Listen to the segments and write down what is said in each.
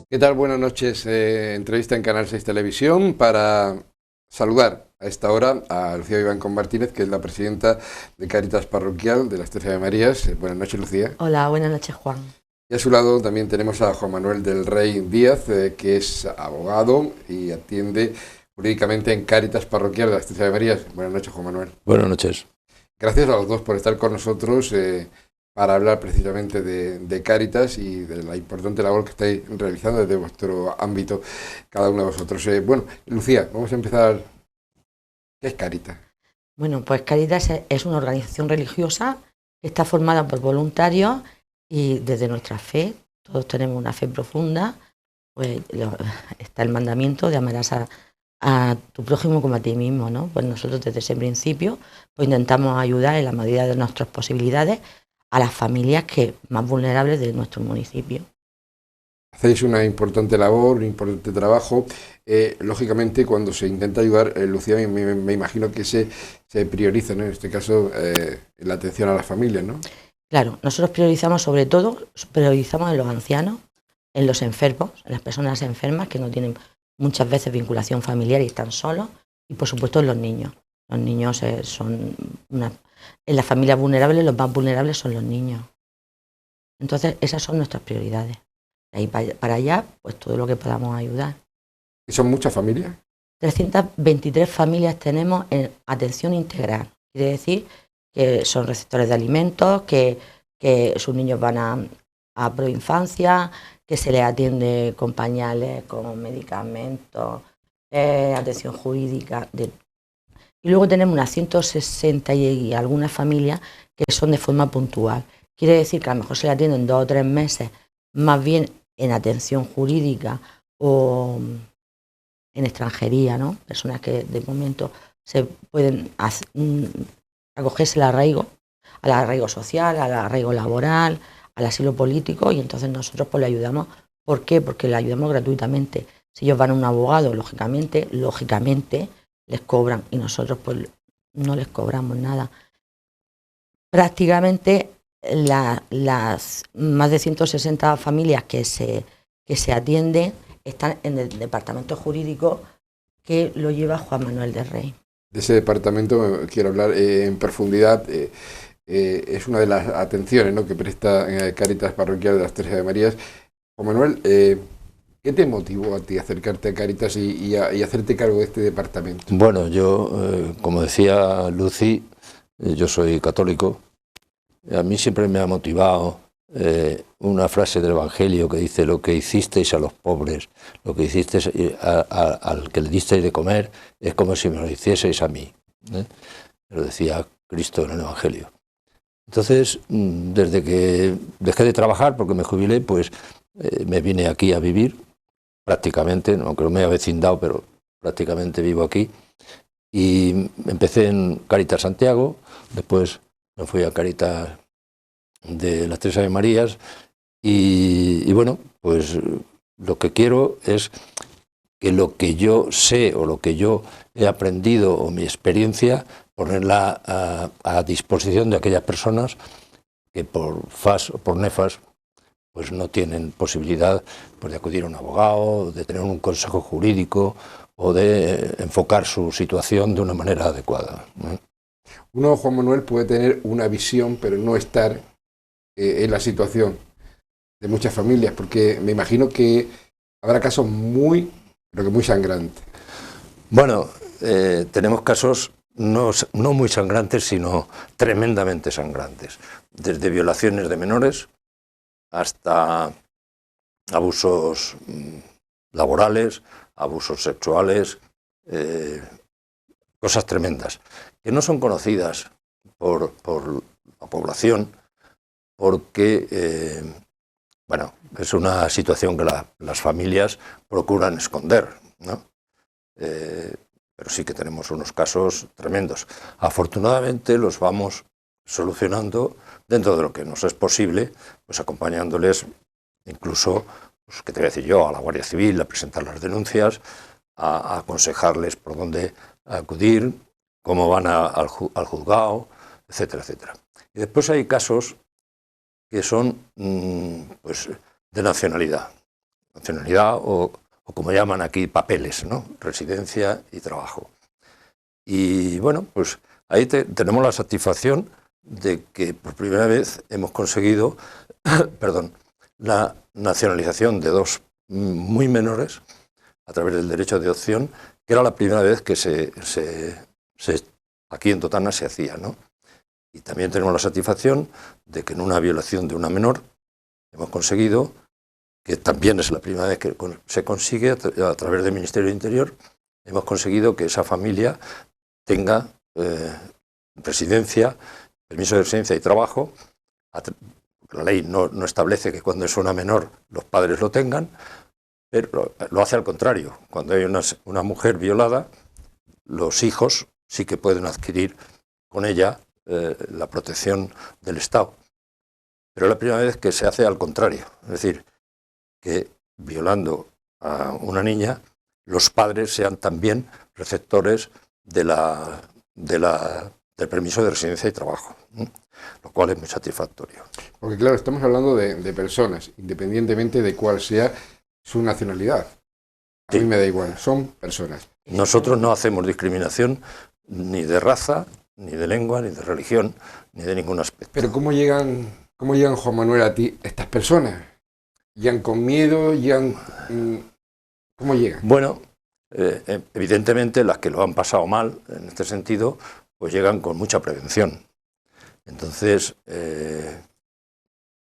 ¿Qué tal? Buenas noches. Entrevista en Canal 6 Televisión para saludar a esta hora a Lucía Vivancón Martínez, que es la presidenta de Cáritas Parroquial de las Tres Ave Marías. Buenas noches, Lucía. Hola, buenas noches, Juan. Y a su lado también tenemos a Juan Manuel del Rey Díaz, que es abogado y atiende jurídicamente en Cáritas Parroquial de las Tres Ave Marías. Buenas noches, Juan Manuel. Buenas noches. Gracias a los dos por estar con nosotros para hablar precisamente de Cáritas y de la importante labor que estáis realizando desde vuestro ámbito, cada uno de vosotros. Bueno, Lucía, vamos a empezar. ¿Qué es Cáritas? Bueno, pues Cáritas es una organización religiosa que está formada por voluntarios y desde nuestra fe, todos tenemos una fe profunda, pues está el mandamiento de amarás a tu prójimo como a ti mismo, ¿no? Pues nosotros desde ese principio pues intentamos ayudar en la medida de nuestras posibilidades a las familias más vulnerables de nuestro municipio. Hacéis una importante labor, un importante trabajo. Lógicamente, cuando se intenta ayudar, Lucía, me imagino que se prioriza, ¿no? En este caso, la atención a las familias, ¿no? Claro, nosotros priorizamos sobre todo, en los ancianos, en los enfermos, en las personas enfermas que no tienen muchas veces vinculación familiar y están solos, y por supuesto en los niños. Los niños en las familias vulnerables, los más vulnerables son los niños. Entonces, esas son nuestras prioridades. De ahí para allá, pues todo lo que podamos ayudar. ¿Y son muchas familias? 323 familias tenemos en atención integral. Quiere decir que son receptores de alimentos, que sus niños van a proinfancia, que se les atiende con pañales, con medicamentos, atención jurídica. Y luego tenemos unas 160 y algunas familias que son de forma puntual. Quiere decir que a lo mejor se le atienden 2 o 3 meses, más bien en atención jurídica o en extranjería, ¿no? Personas que de momento se pueden acogerse al arraigo social, al arraigo laboral, al asilo político, y entonces nosotros pues le ayudamos. ¿Por qué? Porque le ayudamos gratuitamente. Si ellos van a un abogado, lógicamente les cobran, y nosotros pues no les cobramos nada. Prácticamente las más de 160 familias que se atienden están en el departamento jurídico que lo lleva Juan Manuel del Rey. De ese departamento quiero hablar en profundidad. Es una de las atenciones, ¿no?, que presta Cáritas Parroquial de las Tres Ave Marías. Juan Manuel, ¿qué te motivó a ti a acercarte a Cáritas y hacerte cargo de este departamento? Bueno, yo, como decía Lucy, yo soy católico. A mí siempre me ha motivado una frase del Evangelio que dice: lo que hicisteis a los pobres, lo que hicisteis al que le disteis de comer, es como si me lo hicieseis a mí. Lo decía Cristo en el Evangelio. Entonces, desde que dejé de trabajar, porque me jubilé, pues me vine aquí a vivir, prácticamente, aunque no me he avecindado, pero prácticamente vivo aquí. Y empecé en Cáritas Santiago, después me fui a Cáritas de las Tres Ave Marías y bueno, pues lo que quiero es que lo que yo sé o lo que yo he aprendido o mi experiencia, ponerla a disposición de aquellas personas que por FAS o por NEFAS pues no tienen posibilidad pues, de acudir a un abogado, de tener un consejo jurídico o de enfocar su situación de una manera adecuada. Uno, Juan Manuel, puede tener una visión, pero no estar en la situación de muchas familias, porque me imagino que habrá casos pero que muy sangrantes. Bueno, tenemos casos no muy sangrantes, sino tremendamente sangrantes. Desde violaciones de menores hasta abusos laborales, abusos sexuales, cosas tremendas, que no son conocidas por la población, porque bueno, es una situación que las familias procuran esconder, ¿no? Pero sí que tenemos unos casos tremendos. Afortunadamente los vamos solucionando dentro de lo que nos es posible, pues acompañándoles incluso, pues, ¿qué te voy a decir yo?, a la Guardia Civil a presentar las denuncias, a aconsejarles por dónde acudir, cómo van al juzgado, etcétera, etcétera. Y después hay casos que son pues, de nacionalidad o como llaman aquí, papeles, ¿no? Residencia y trabajo. Y bueno, pues ahí tenemos la satisfacción de que por primera vez hemos conseguido perdón, la nacionalización de dos muy menores a través del derecho de adopción, que era la primera vez que aquí en Totana se hacía, ¿no? Y también tenemos la satisfacción de que en una violación de una menor hemos conseguido, que también es la primera vez que se consigue a través del Ministerio del Interior, hemos conseguido que esa familia tenga residencia, permiso de residencia y trabajo. La ley no establece que cuando es una menor los padres lo tengan, pero lo hace al contrario. Cuando hay una mujer violada, los hijos sí que pueden adquirir con ella la protección del Estado. Pero es la primera vez que se hace al contrario. Es decir, que violando a una niña, los padres sean también receptores del permiso de residencia y trabajo, lo cual es muy satisfactorio. Porque claro, estamos hablando de personas, independientemente de cuál sea su nacionalidad. A mí me da igual, son personas. Nosotros no hacemos discriminación ni de raza, ni de lengua, ni de religión, ni de ningún aspecto. Pero ¿cómo llegan, Juan Manuel, a ti estas personas? ¿Llegan con miedo? ¿Cómo llegan? Bueno, evidentemente las que lo han pasado mal, en este sentido, pues llegan con mucha prevención. Entonces,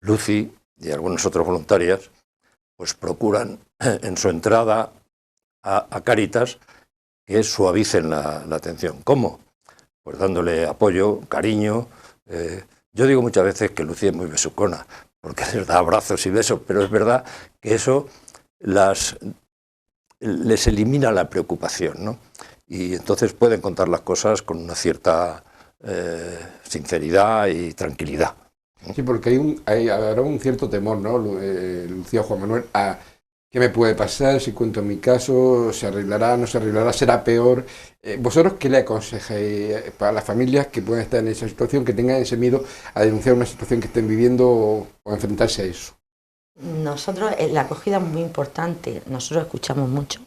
Lucy y algunas otras voluntarias pues procuran en su entrada a Cáritas que suavicen la atención. ¿Cómo? Pues dándole apoyo, cariño. Yo digo muchas veces que Lucy es muy besucona, porque les da abrazos y besos, pero es verdad que eso les elimina la preocupación, ¿no? Y entonces pueden contar las cosas con una cierta sinceridad y tranquilidad. Sí, porque habrá un cierto temor, ¿no, Lucía, Juan Manuel, a qué me puede pasar si cuento mi caso, se arreglará, no se arreglará, será peor. ¿Vosotros qué le aconsejáis para las familias que pueden estar en esa situación, que tengan ese miedo a denunciar una situación que estén viviendo o enfrentarse a eso? Nosotros, la acogida es muy importante, nosotros escuchamos mucho,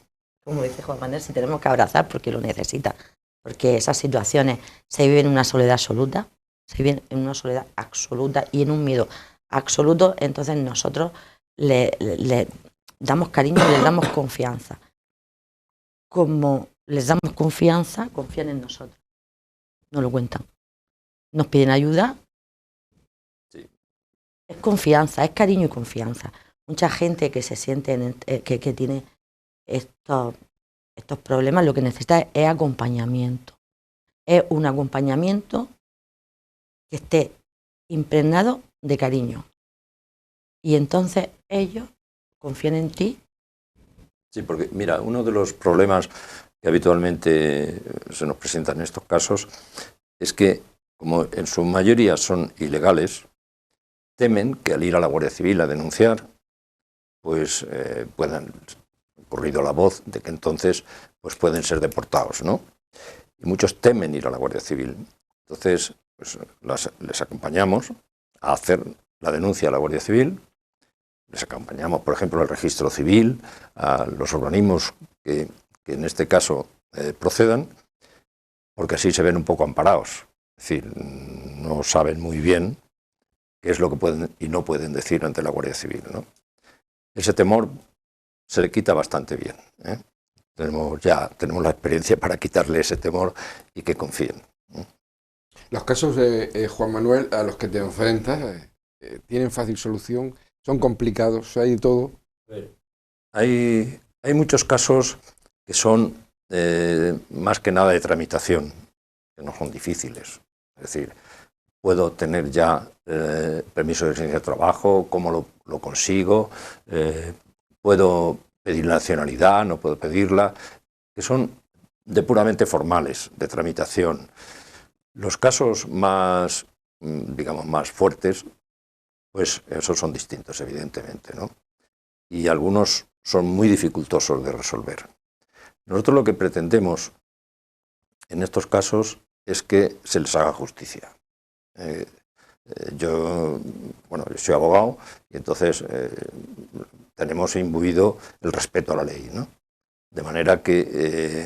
como dice Juan Manuel, si tenemos que abrazar porque lo necesita, porque esas situaciones se viven en una soledad absoluta, se viven en una soledad absoluta y en un miedo absoluto, entonces nosotros le damos cariño y les damos confianza. Como les damos confianza, confían en nosotros, nos lo cuentan, nos piden ayuda. Sí. Es confianza, es cariño y confianza. Mucha gente que se siente, que tiene estos problemas, lo que necesita es acompañamiento. Es un acompañamiento que esté impregnado de cariño. Y entonces ellos confían en ti. Sí, porque mira, uno de los problemas que habitualmente se nos presentan en estos casos es que, como en su mayoría son ilegales, temen que al ir a la Guardia Civil a denunciar, pues puedan corrido la voz de que entonces pues pueden ser deportados, ¿no? Y muchos temen ir a la Guardia Civil. Entonces, pues, les acompañamos a hacer la denuncia a la Guardia Civil, les acompañamos, por ejemplo, al registro civil, a los organismos que en este caso procedan, porque así se ven un poco amparados. Es decir, no saben muy bien qué es lo que pueden y no pueden decir ante la Guardia Civil, ¿no? Ese temor se le quita bastante bien, ¿eh? Tenemos la experiencia para quitarle ese temor y que confíen. Los casos de Juan Manuel a los que te enfrentas tienen fácil solución, son complicados, hay de todo. Hay muchos casos que son más que nada de tramitación, que no son difíciles. Es decir, puedo tener ya permiso de residencia de trabajo, cómo lo consigo, puedo pedir la nacionalidad, no puedo pedirla, que son de puramente formales, de tramitación. Los casos más, digamos, más fuertes, pues esos son distintos, evidentemente, ¿no? Y algunos son muy dificultosos de resolver. Nosotros lo que pretendemos en estos casos es que se les haga justicia. Yo soy abogado y entonces tenemos imbuido el respeto a la ley, ¿no? De manera que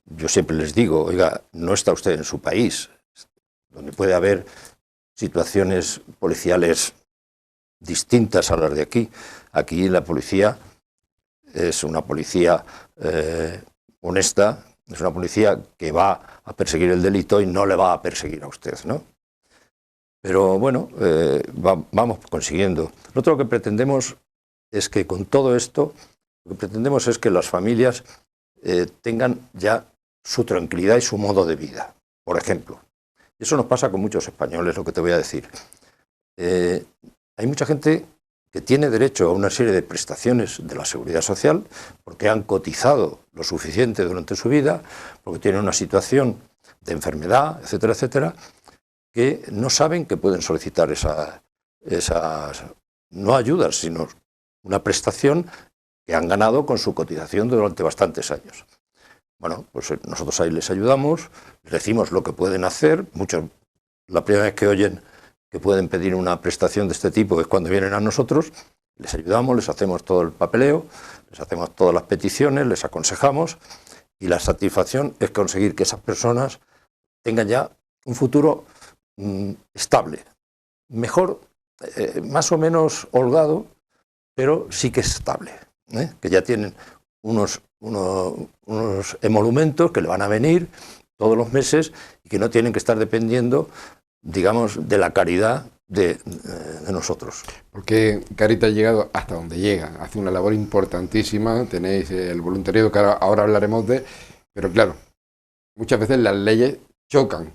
yo siempre les digo, oiga, no está usted en su país, donde puede haber situaciones policiales distintas a las de aquí. Aquí la policía es una policía honesta, es una policía que va a perseguir el delito y no le va a perseguir a usted, ¿no? Pero bueno, vamos consiguiendo. Nosotros lo que pretendemos es que con todo esto, lo que pretendemos es que las familias tengan ya su tranquilidad y su modo de vida. Por ejemplo, eso nos pasa con muchos españoles, lo que te voy a decir. Hay mucha gente que tiene derecho a una serie de prestaciones de la Seguridad Social porque han cotizado lo suficiente durante su vida, porque tienen una situación de enfermedad, etcétera, etcétera, que no saben que pueden solicitar esas no ayudas, sino una prestación que han ganado con su cotización durante bastantes años. Bueno, pues nosotros ahí les ayudamos, les decimos lo que pueden hacer. Muchos, la primera vez que oyen que pueden pedir una prestación de este tipo es cuando vienen a nosotros, les ayudamos, les hacemos todo el papeleo, les hacemos todas las peticiones, les aconsejamos, y la satisfacción es conseguir que esas personas tengan ya un futuro estable, mejor, más o menos holgado, pero sí que es estable, que ya tienen unos emolumentos que le van a venir todos los meses y que no tienen que estar dependiendo, digamos, de la caridad de nosotros. Porque Cáritas ha llegado hasta donde llega, hace una labor importantísima, tenéis el voluntariado que ahora hablaremos de, pero claro, muchas veces las leyes chocan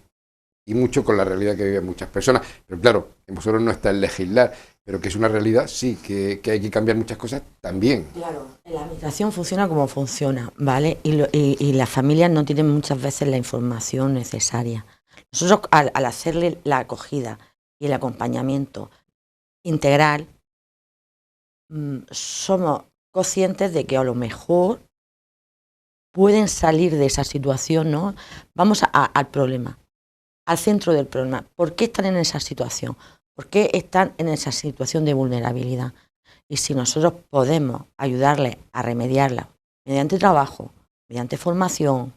y mucho con la realidad que viven muchas personas, pero claro, en vosotros no está el legislar, pero que es una realidad, sí, que hay que cambiar muchas cosas también. Claro, la administración funciona como funciona, ¿vale? Y las familias no tienen muchas veces la información necesaria. Nosotros al hacerle la acogida y el acompañamiento integral, somos conscientes de que a lo mejor pueden salir de esa situación, ¿no? Vamos al problema, al centro del problema. ¿Por qué están en esa situación? ¿Por qué están en esa situación de vulnerabilidad? Y si nosotros podemos ayudarles a remediarla mediante trabajo, mediante formación,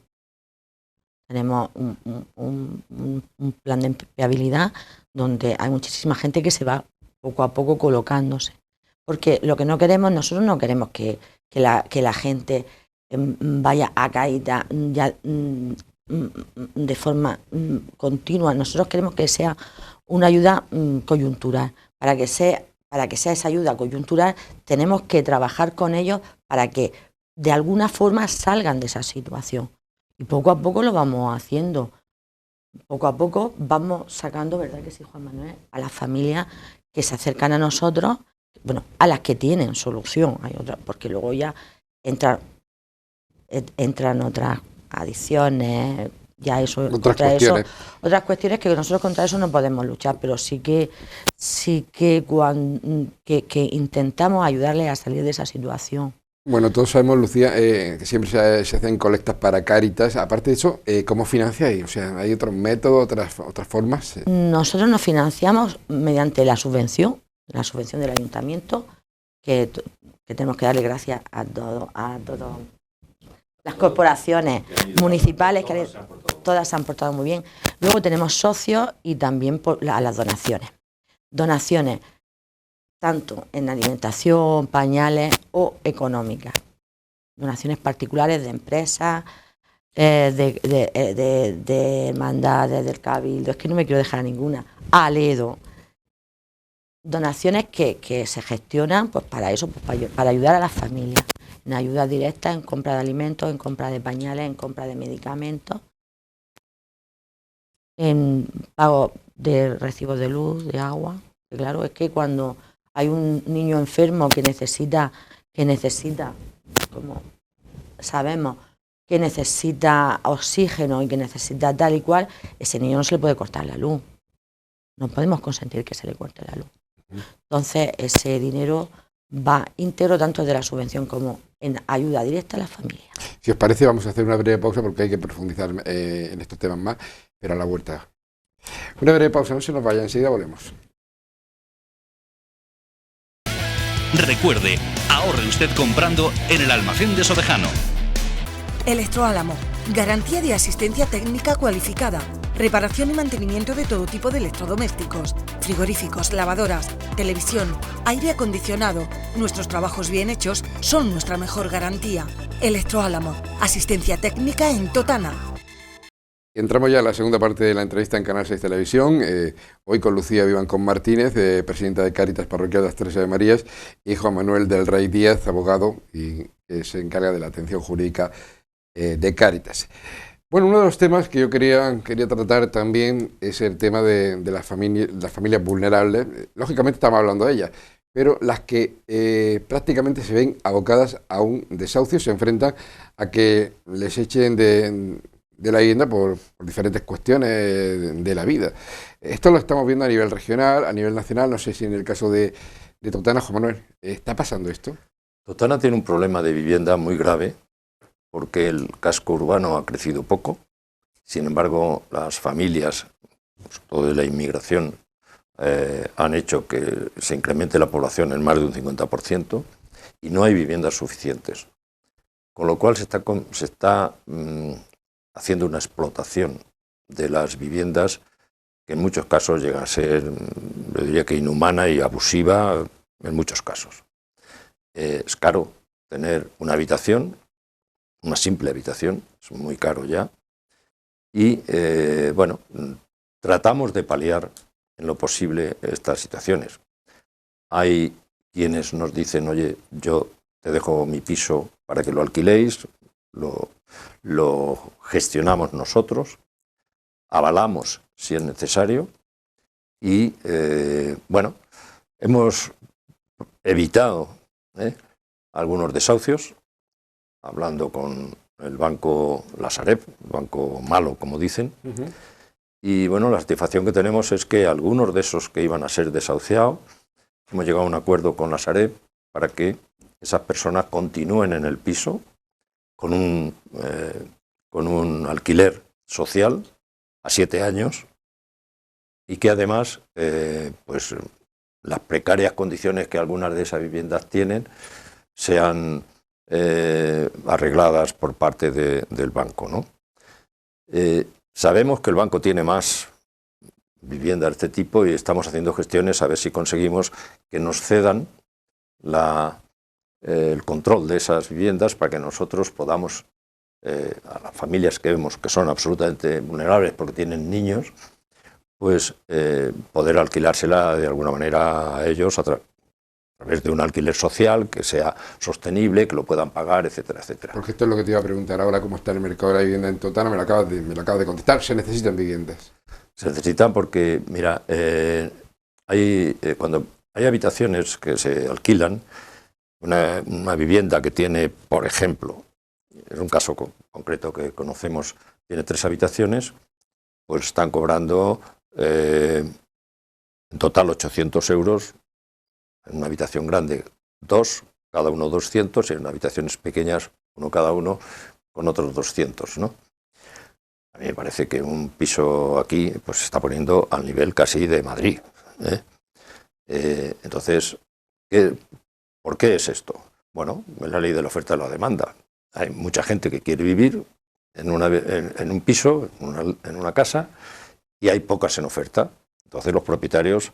tenemos un plan de empleabilidad donde hay muchísima gente que se va poco a poco colocándose. Porque lo que no queremos, nosotros no queremos que la gente vaya a caída ya de forma continua. Nosotros queremos que sea una ayuda coyuntural. Para que sea esa ayuda coyuntural, tenemos que trabajar con ellos para que de alguna forma salgan de esa situación. Y poco a poco lo vamos haciendo. Poco a poco vamos sacando, ¿verdad que sí, Juan Manuel?, a las familias que se acercan a nosotros, bueno, a las que tienen solución. Hay otras, porque luego ya entran otras adicciones, ya eso, otras cuestiones que nosotros contra eso no podemos luchar, pero sí que intentamos ayudarles a salir de esa situación. Bueno, todos sabemos, Lucía, que siempre se hacen colectas para Cáritas. Aparte de eso, ¿cómo financiáis? O sea, ¿hay otros métodos, otras formas? Nosotros nos financiamos mediante la subvención del ayuntamiento, que tenemos que darle gracias a todas las corporaciones municipales, que todas se han portado muy bien. Luego tenemos socios y también a las donaciones. Donaciones tanto en alimentación, pañales o económicas. Donaciones particulares de empresas, de hermandades, del Cabildo, es que no me quiero dejar ninguna, Aledo. Donaciones que se gestionan pues para eso, pues para ayudar a las familias, en ayuda directa, en compra de alimentos, en compra de pañales, en compra de medicamentos, en pago de recibos de luz, de agua. Y claro, es que cuando hay un niño enfermo que necesita, como sabemos, que necesita oxígeno y que necesita tal y cual, ese niño no se le puede cortar la luz. No podemos consentir que se le corte la luz. Entonces, ese dinero va íntegro tanto de la subvención como en ayuda directa a las familias. Si os parece, vamos a hacer una breve pausa porque hay que profundizar en estos temas más, pero a la vuelta. Una breve pausa, no se nos vaya, enseguida volvemos. Recuerde, ahorre usted comprando en el almacén de Sovejano. Electroálamo, garantía de asistencia técnica cualificada, reparación y mantenimiento de todo tipo de electrodomésticos, frigoríficos, lavadoras, televisión, aire acondicionado. Nuestros trabajos bien hechos son nuestra mejor garantía. Electroálamo, asistencia técnica en Totana. Entramos ya en la segunda parte de la entrevista en Canal 6 Televisión, hoy con Lucía Vivancón Martínez, presidenta de Cáritas Parroquial de las Tres Ave Marías, y Juan Manuel del Rey Díaz, abogado, y que se encarga de la atención jurídica de Cáritas. Bueno, uno de los temas que yo quería tratar también es el tema de las familias vulnerables. Lógicamente estamos hablando de ellas, pero las que prácticamente se ven abocadas a un desahucio, se enfrentan a que les echen de la vivienda por diferentes cuestiones de la vida. Esto lo estamos viendo a nivel regional, a nivel nacional, no sé si en el caso de Totana, Juan Manuel, ¿está pasando esto? Totana tiene un problema de vivienda muy grave porque el casco urbano ha crecido poco. Sin embargo, las familias, sobre todo de la inmigración, han hecho que se incremente la población en más de un 50% y no hay viviendas suficientes. Con lo cual se está haciendo una explotación de las viviendas que en muchos casos llega a ser, yo diría que inhumana y abusiva en muchos casos. Es caro tener una habitación, una simple habitación, es muy caro ya, y bueno, tratamos de paliar en lo posible estas situaciones. Hay quienes nos dicen, oye, yo te dejo mi piso para que lo alquiléis, lo gestionamos nosotros, avalamos si es necesario y, bueno, hemos evitado algunos desahucios, hablando con el banco La Sareb, banco malo, como dicen, y bueno, la satisfacción que tenemos es que algunos de esos que iban a ser desahuciados, hemos llegado a un acuerdo con La Sareb para que esas personas continúen en el piso con un alquiler social a 7 años y que además pues las precarias condiciones que algunas de esas viviendas tienen sean arregladas por parte del banco, ¿no? Sabemos que el banco tiene más viviendas de este tipo y estamos haciendo gestiones a ver si conseguimos que nos cedan el control de esas viviendas para que nosotros podamos, a las familias que vemos que son absolutamente vulnerables porque tienen niños, pues poder alquilársela de alguna manera a ellos a través de un alquiler social que sea sostenible, que lo puedan pagar, etcétera, etcétera. Porque esto es lo que te iba a preguntar ahora, cómo está el mercado de la vivienda en Totana, me lo acabas de contestar, se necesitan viviendas. Se necesitan porque, mira, cuando hay habitaciones que se alquilan, una vivienda que tiene, por ejemplo, es un caso concreto que conocemos, tiene 3 habitaciones, pues están cobrando en total 800 euros, en una habitación grande 2, cada uno 200, y en habitaciones pequeñas, uno cada uno, con otros 200, ¿no? A mí me parece que un piso aquí pues se está poniendo al nivel casi de Madrid, entonces, ¿por qué es esto? Bueno, es la ley de la oferta y la demanda. Hay mucha gente que quiere vivir en un piso, en una casa, y hay pocas en oferta. Entonces los propietarios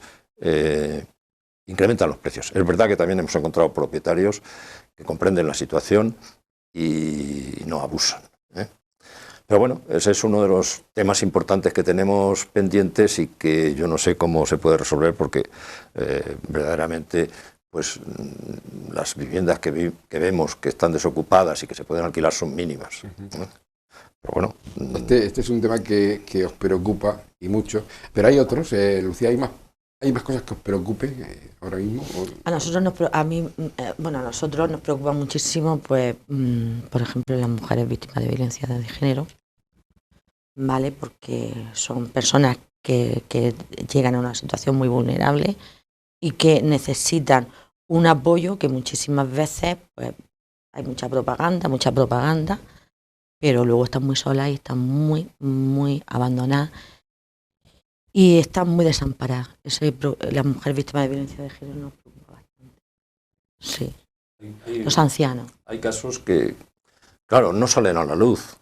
incrementan los precios. Es verdad que también hemos encontrado propietarios que comprenden la situación y no abusan, Pero bueno, ese es uno de los temas importantes que tenemos pendientes y que yo no sé cómo se puede resolver porque verdaderamente pues las viviendas que vemos que están desocupadas y que se pueden alquilar son mínimas. Pero bueno. Este es un tema que os preocupa y mucho, pero hay otros, Lucía, ¿hay más cosas que os preocupen ahora mismo? A nosotros nos preocupa muchísimo, pues, por ejemplo, las mujeres víctimas de violencia de género, ¿vale? Porque son personas que llegan a una situación muy vulnerable y que necesitan un apoyo que muchísimas veces pues, hay mucha propaganda, pero luego están muy solas y están muy abandonadas y están muy desamparadas. Las mujeres víctimas de violencia de género nos preocupa bastante. Sí. Los ancianos. Hay casos que, claro, no salen a la luz.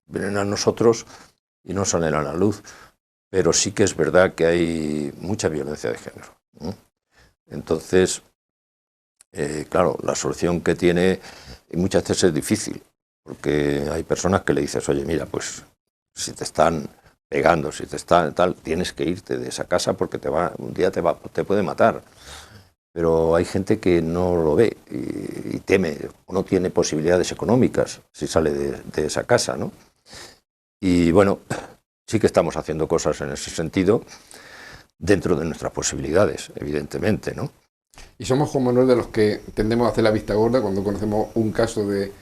Vienen a nosotros y no salen a la luz. Pero sí que es verdad que hay mucha violencia de género. Entonces, claro, la solución que tiene muchas veces es difícil, porque hay personas que le dices, oye, mira, pues si te están pegando, si te están tal, tienes que irte de esa casa porque un día te puede matar. Pero hay gente que no lo ve y teme, o no tiene posibilidades económicas si sale de esa casa, ¿no? Y bueno, sí que estamos haciendo cosas en ese sentido, dentro de nuestras posibilidades, evidentemente, ¿no? Y somos, Juan Manuel, de los que tendemos a hacer la vista gorda cuando conocemos un caso de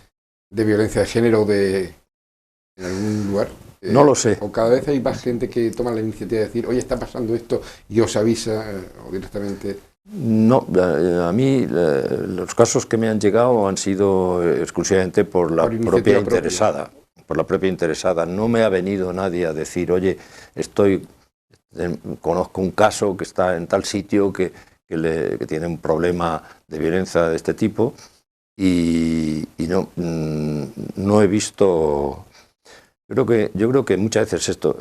violencia de género en algún lugar. No lo sé. O cada vez hay más gente que toma la iniciativa de decir, oye, está pasando esto, y os avisa o directamente. No, a mí los casos que me han llegado han sido exclusivamente por la propia interesada. Por la propia interesada. No me ha venido nadie a decir, oye, conozco un caso que está en tal sitio que tiene un problema de violencia de este tipo y no he visto. Yo creo que muchas veces esto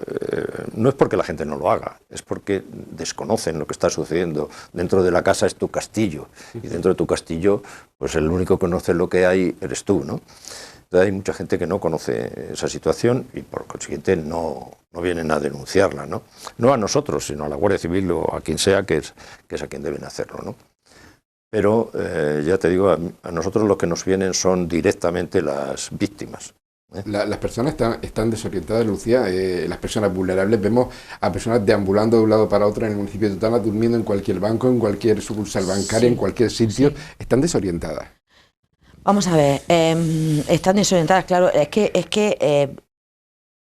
no es porque la gente no lo haga, es porque desconocen lo que está sucediendo. Dentro de la casa es tu castillo y dentro de tu castillo, pues el único que conoce lo que hay eres tú, ¿no? Entonces hay mucha gente que no conoce esa situación y por consiguiente no vienen a denunciarla, ¿no? No a nosotros, sino a la Guardia Civil o a quien sea, que es a quien deben hacerlo, ¿no? Pero ya te digo, a nosotros los que nos vienen son directamente las víctimas. Las personas están desorientadas, Lucía. Las personas vulnerables, vemos a personas deambulando de un lado para otro en el municipio de Totana, durmiendo en cualquier banco, en cualquier sucursal bancaria, en cualquier sitio. Están desorientadas. Vamos a ver, están desorientadas, claro. Es que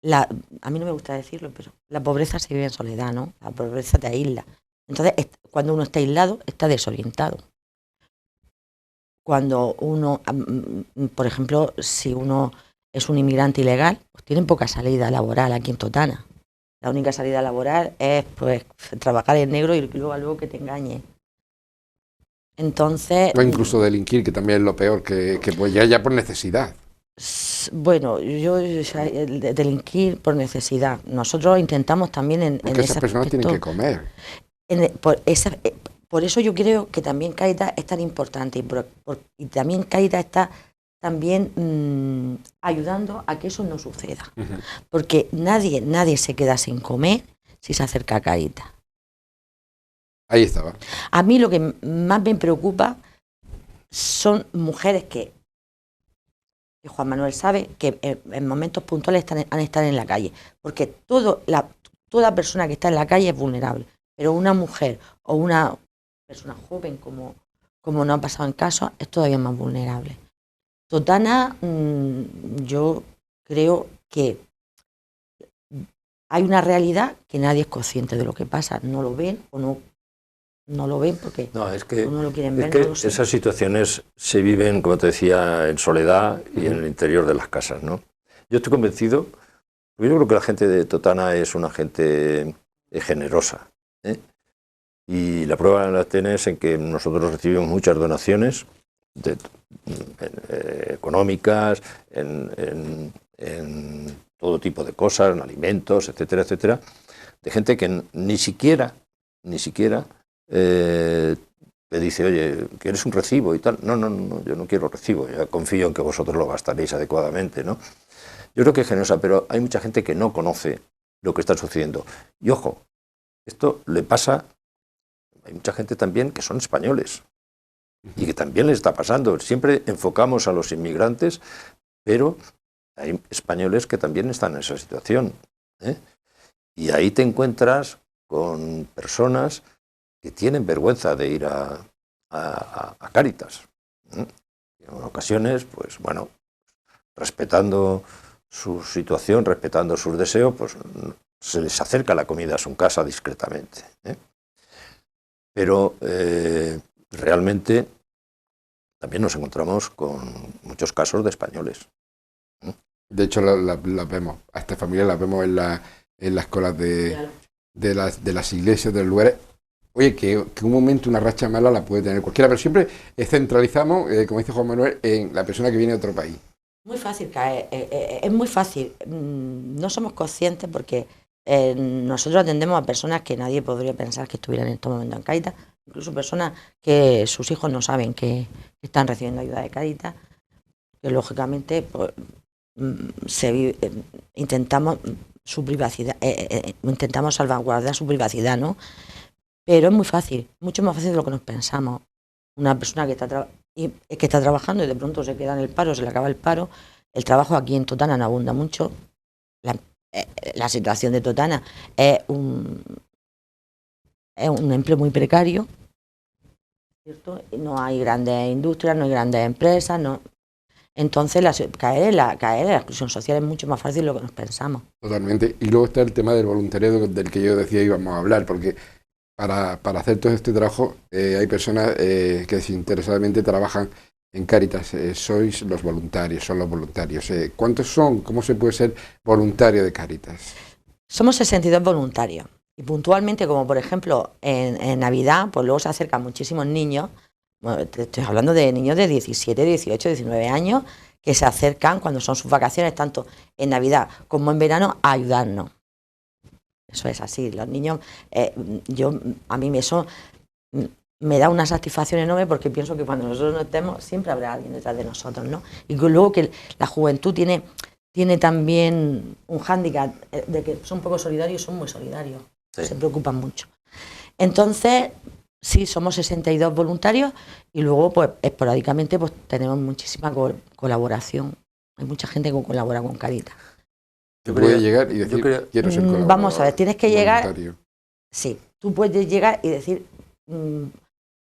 a mí no me gusta decirlo, pero la pobreza se vive en soledad, ¿no? La pobreza te aísla. Entonces, cuando uno está aislado, está desorientado. Cuando uno, por ejemplo, si uno es un inmigrante ilegal, pues tienen poca salida laboral aquí en Totana. La única salida laboral es pues trabajar en negro y luego que te engañe. Entonces, o incluso delinquir, que también es lo peor, que pues ya por necesidad. Bueno, delinquir por necesidad. Nosotros intentamos también porque esas personas tienen que comer. Por eso yo creo que también Cáritas es tan importante y también Cáritas está también ayudando a que eso no suceda. Porque nadie se queda sin comer si se acerca a Cáritas. Ahí estaba. A mí lo que más me preocupa son mujeres que Juan Manuel sabe que en momentos puntuales han estado en la calle, porque toda persona que está en la calle es vulnerable, pero una mujer o una persona joven, como no ha pasado en casos, es todavía más vulnerable. Totana, yo creo que hay una realidad que nadie es consciente de lo que pasa, no lo ven o no lo ven porque no lo quieren ver. No lo sé. Esas situaciones se viven, como te decía, en soledad y en el interior de las casas, ¿no? Yo estoy convencido, yo creo que la gente de Totana es una gente generosa, ¿eh? Y la prueba la tienes en que nosotros recibimos muchas donaciones económicas, en todo tipo de cosas, en alimentos, etcétera, etcétera, de gente que ni siquiera te dice, oye, ¿quieres un recibo y tal? No, yo no quiero recibo, yo confío en que vosotros lo gastaréis adecuadamente, ¿no? Yo creo que es generosa, pero hay mucha gente que no conoce lo que está sucediendo. Y ojo, esto le pasa, hay mucha gente también que son españoles y que también les está pasando. Siempre enfocamos a los inmigrantes, pero hay españoles que también están en esa situación, ¿eh? Y ahí te encuentras con personas que tienen vergüenza de ir a Cáritas. En ocasiones, pues bueno, respetando su situación, respetando sus deseos, pues se les acerca la comida a su casa discretamente, ¿eh? Pero realmente también nos encontramos con muchos casos de españoles. De hecho, las vemos, a esta familia las vemos en las colas de las iglesias, de los lugares. Oye, que un momento, una racha mala la puede tener cualquiera, pero siempre centralizamos, como dice Juan Manuel, en la persona que viene de otro país. Muy fácil caer, es muy fácil. No somos conscientes porque nosotros atendemos a personas que nadie podría pensar que estuvieran en este momento en Cáritas, incluso personas que sus hijos no saben que están recibiendo ayuda de Cáritas, que lógicamente pues, intentamos su privacidad, intentamos salvaguardar su privacidad, ¿no? Pero es muy fácil, mucho más fácil de lo que nos pensamos. Una persona que está trabajando y de pronto se queda en el paro, se le acaba el paro. El trabajo aquí en Totana no abunda mucho. La situación de Totana es un empleo muy precario, ¿cierto? No hay grandes industrias, no hay grandes empresas, no. Entonces caer en la exclusión social es mucho más fácil de lo que nos pensamos. Totalmente. Y luego está el tema del voluntariado del que yo decía íbamos a hablar, porque para hacer todo este trabajo hay personas que desinteresadamente trabajan en Cáritas. Sois los voluntarios, son los voluntarios. ¿Cuántos son? ¿Cómo se puede ser voluntario de Cáritas? Somos 62 voluntarios. Y puntualmente, como por ejemplo en Navidad, pues luego se acercan muchísimos niños. Bueno, te estoy hablando de niños de 17, 18, 19 años que se acercan cuando son sus vacaciones, tanto en Navidad como en verano, a ayudarnos. Eso es así. Los niños, a mí eso me da una satisfacción enorme porque pienso que cuando nosotros no estemos siempre habrá alguien detrás de nosotros, ¿no? Y luego que la juventud tiene también un hándicap de que son poco solidarios y son muy solidarios. Sí. Se preocupan mucho. Entonces, sí, somos 62 voluntarios y luego, pues, esporádicamente, pues, tenemos muchísima colaboración. Hay mucha gente que colabora con Cáritas. Tú puedes llegar y decir, quiero ser colaborador. Vamos a ver, tienes que llegar... voluntario. Sí, tú puedes llegar y decir,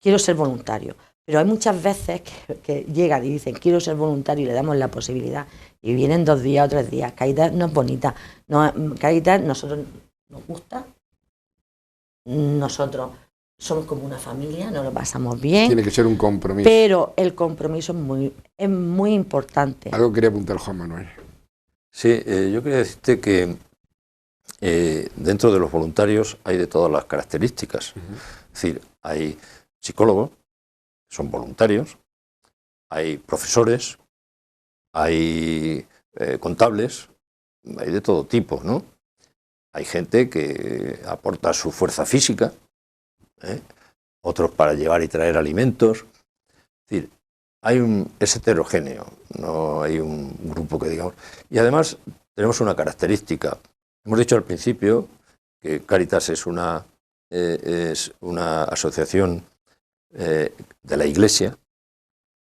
quiero ser voluntario. Pero hay muchas veces que llegan y dicen, quiero ser voluntario y le damos la posibilidad. Y vienen 2 días o 3 días. Cáritas no es bonita. Cáritas nosotros nos gusta. Nosotros somos como una familia, nos lo pasamos bien. Tiene que ser un compromiso. Pero el compromiso es muy importante. Algo quería apuntar Juan Manuel. Sí, yo quería decirte que dentro de los voluntarios hay de todas las características. Es decir, hay psicólogos, que son voluntarios, hay profesores, hay contables, hay de todo tipo, ¿no? Hay gente que aporta su fuerza física, otros para llevar y traer alimentos. Es decir, es heterogéneo, no hay un grupo que digamos. Y además tenemos una característica. Hemos dicho al principio que Cáritas es una asociación de la Iglesia,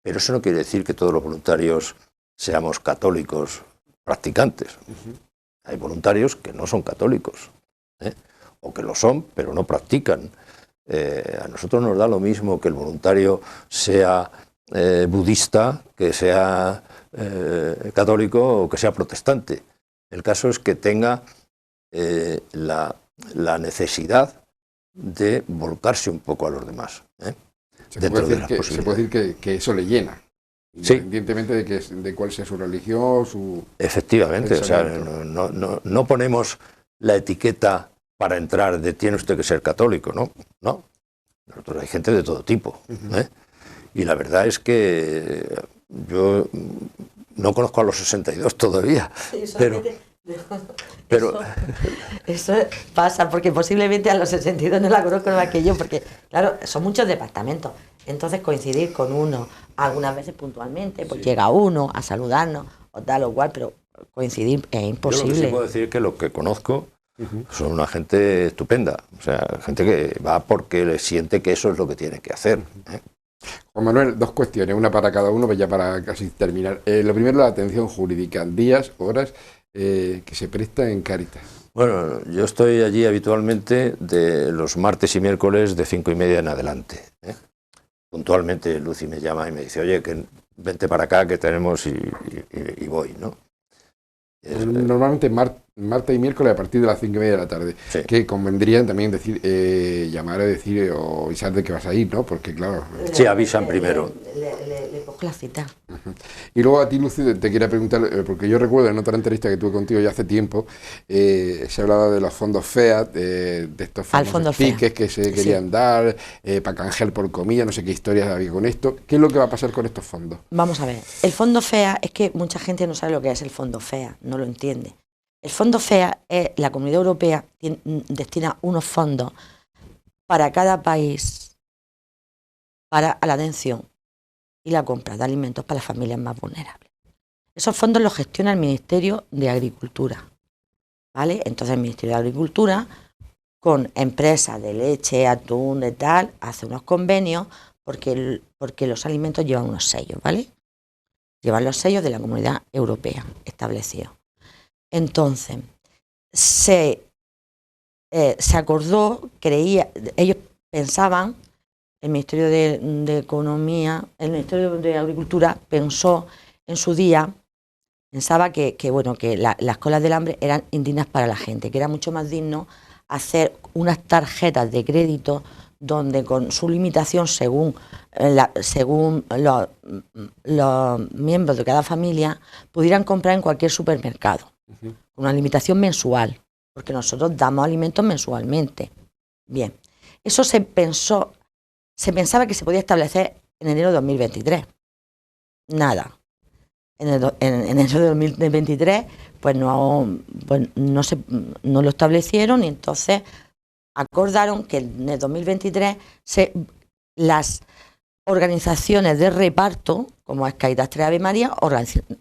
pero eso no quiere decir que todos los voluntarios seamos católicos practicantes. Hay voluntarios que no son católicos, o que lo son, pero no practican. A nosotros nos da lo mismo que el voluntario sea budista, que sea católico o que sea protestante. El caso es que tenga la necesidad de volcarse un poco a los demás. Se puede decir que eso le llena. Sí. Independientemente de cuál sea su religión, su... Efectivamente, o sea, no ponemos la etiqueta para entrar de tiene usted que ser católico, ¿no? No. Nosotros hay gente de todo tipo. Y la verdad es que yo no conozco a los 62 todavía, sí, pero eso pasa, porque posiblemente a los 62 no la conozco más que yo, porque claro, son muchos departamentos. Entonces coincidir con uno, algunas veces puntualmente, pues sí, llega uno a saludarnos o tal o cual, pero coincidir es imposible. Yo lo que sí puedo decir es que los que conozco son una gente estupenda, o sea, gente que va porque le siente que eso es lo que tiene que hacer. Juan Manuel, 2 cuestiones, una para cada uno, pues ya para casi terminar. Lo primero, la atención jurídica, días, horas que se presta en Cáritas. Bueno, yo estoy allí habitualmente de los martes y miércoles de 5:30 en adelante. Puntualmente Lucy me llama y me dice, oye, que vente para acá que tenemos y voy, ¿no? Normalmente martes y miércoles a partir de las 5:30 de la tarde. Sí. Que convendría también decir, llamar a decir o avisar de que vas a ir, ¿no? Porque claro... Sí, avisan primero. Le cojo la cita. Y luego a ti, Lucy, te quería preguntar, porque yo recuerdo en otra entrevista que tuve contigo ya hace tiempo, se hablaba de los fondos FEAD, de estos famosos tickets que se querían dar, para canjear por comida, no sé qué historias había con esto. ¿Qué es lo que va a pasar con estos fondos? Vamos a ver, el fondo FEA, es que mucha gente no sabe lo que es el fondo FEA, no lo entiende. El fondo FEA es, la Comunidad Europea destina unos fondos para cada país para la atención y la compra de alimentos para las familias más vulnerables. Esos fondos los gestiona el Ministerio de Agricultura, ¿vale? Entonces el Ministerio de Agricultura, con empresas de leche, atún, de tal, hace unos convenios porque los alimentos llevan unos sellos, ¿vale? Llevan los sellos de la Comunidad Europea establecidos. Entonces, se acordó, ellos pensaban, el Ministerio de Economía, el Ministerio de Agricultura pensó en su día, pensaba que las colas del hambre eran indignas para la gente, que era mucho más digno hacer unas tarjetas de crédito donde con su limitación según los miembros de cada familia pudieran comprar en cualquier supermercado, con una limitación mensual, porque nosotros damos alimentos mensualmente. Bien, eso se pensaba que se podía establecer en enero de 2023. Nada. En enero de 2023 no lo establecieron y entonces acordaron que en el 2023 las organizaciones de reparto, como es Cáritas Tres Ave María,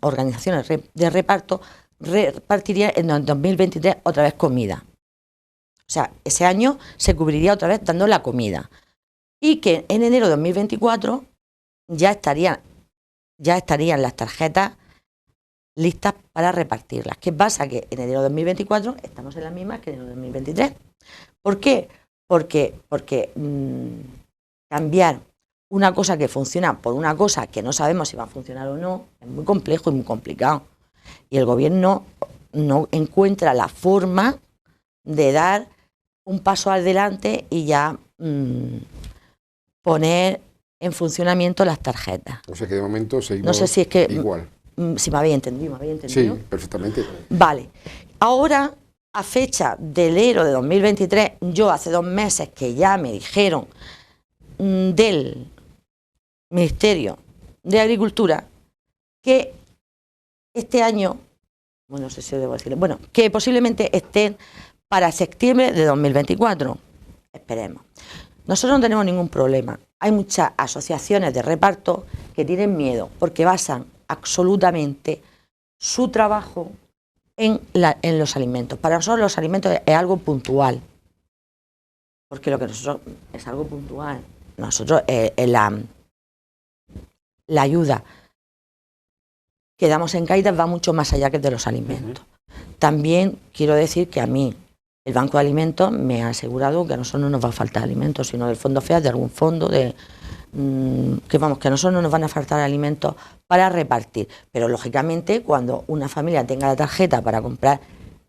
organizaciones de reparto, repartirían en el 2023 otra vez comida. O sea, ese año se cubriría otra vez dando la comida. Y que en enero de 2024 ya estarían las tarjetas listas para repartirlas. ¿Qué pasa? Que en enero de 2024 estamos en las mismas que en enero de 2023. ¿Por qué? Porque cambiar una cosa que funciona por una cosa que no sabemos si va a funcionar o no es muy complejo y muy complicado. Y el gobierno no encuentra la forma de dar un paso adelante y ya poner en funcionamiento las tarjetas. O sea que de momento seguimos no sé si es que, igual. Si me habéis entendido. Sí, perfectamente. Vale. Ahora, a fecha de enero de 2023, yo hace 2 meses que ya me dijeron del Ministerio de Agricultura que este año, bueno, no sé si debo decirlo, bueno, que posiblemente estén para septiembre de 2024. Esperemos. Nosotros no tenemos ningún problema. Hay muchas asociaciones de reparto que tienen miedo porque basan absolutamente su trabajo en los alimentos. Para nosotros los alimentos es algo puntual, porque lo que nosotros es algo puntual. Nosotros la ayuda que damos en Cáritas va mucho más allá que de los alimentos. También quiero decir que a mí el Banco de Alimentos me ha asegurado que a nosotros no nos va a faltar alimentos, sino del fondo FEA, de algún fondo, que a nosotros no nos van a faltar alimentos para repartir. Pero lógicamente cuando una familia tenga la tarjeta para comprar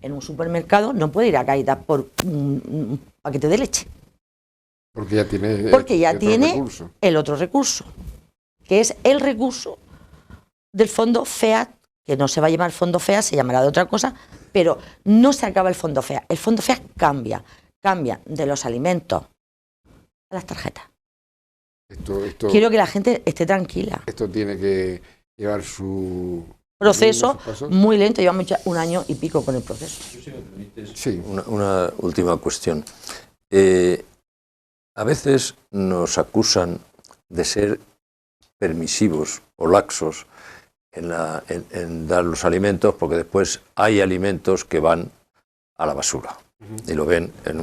en un supermercado, no puede ir a Cáritas por un paquete de leche. Porque ya tiene el otro recurso, que es el recurso del fondo FEA, que no se va a llamar fondo FEA, se llamará de otra cosa, pero no se acaba el fondo FEA. El fondo FEA cambia de los alimentos a las tarjetas. Quiero que la gente esté tranquila. Esto tiene que llevar su proceso muy lento, llevamos ya 1 año y pico con el proceso. Sí. Una última cuestión. A veces nos acusan de ser permisivos o laxos en dar los alimentos, porque después hay alimentos que van a la basura y lo ven en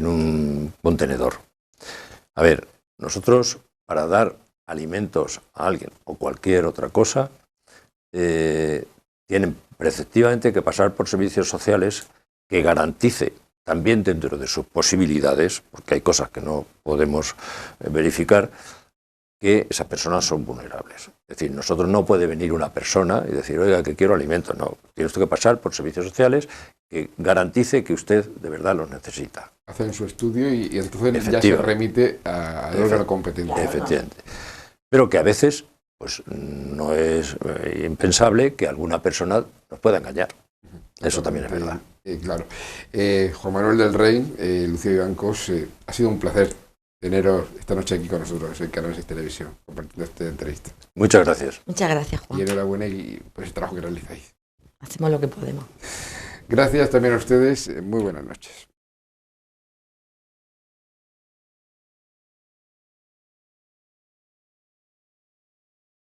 un contenedor. A ver, nosotros para dar alimentos a alguien o cualquier otra cosa tienen preceptivamente que pasar por servicios sociales que garantice también dentro de sus posibilidades, porque hay cosas que no podemos verificar, que esas personas son vulnerables. Es decir, nosotros no puede venir una persona y decir, oiga, que quiero alimentos. No, tiene usted que pasar por servicios sociales que garantice que usted de verdad los necesita. Hacen su estudio y entonces ya se remite al órgano competente. Efectivamente. Pero que a veces pues no es impensable que alguna persona nos pueda engañar. Eso también es verdad. Claro. Juan Manuel del Rey, Lucía Vivancos, ha sido un placer teneros esta noche aquí con nosotros en Canal 6 Televisión, compartiendo esta entrevista. Muchas gracias. Muchas gracias, Juan. Y enhorabuena por ese trabajo que realizáis. Hacemos lo que podemos. Gracias también a ustedes. Muy buenas noches.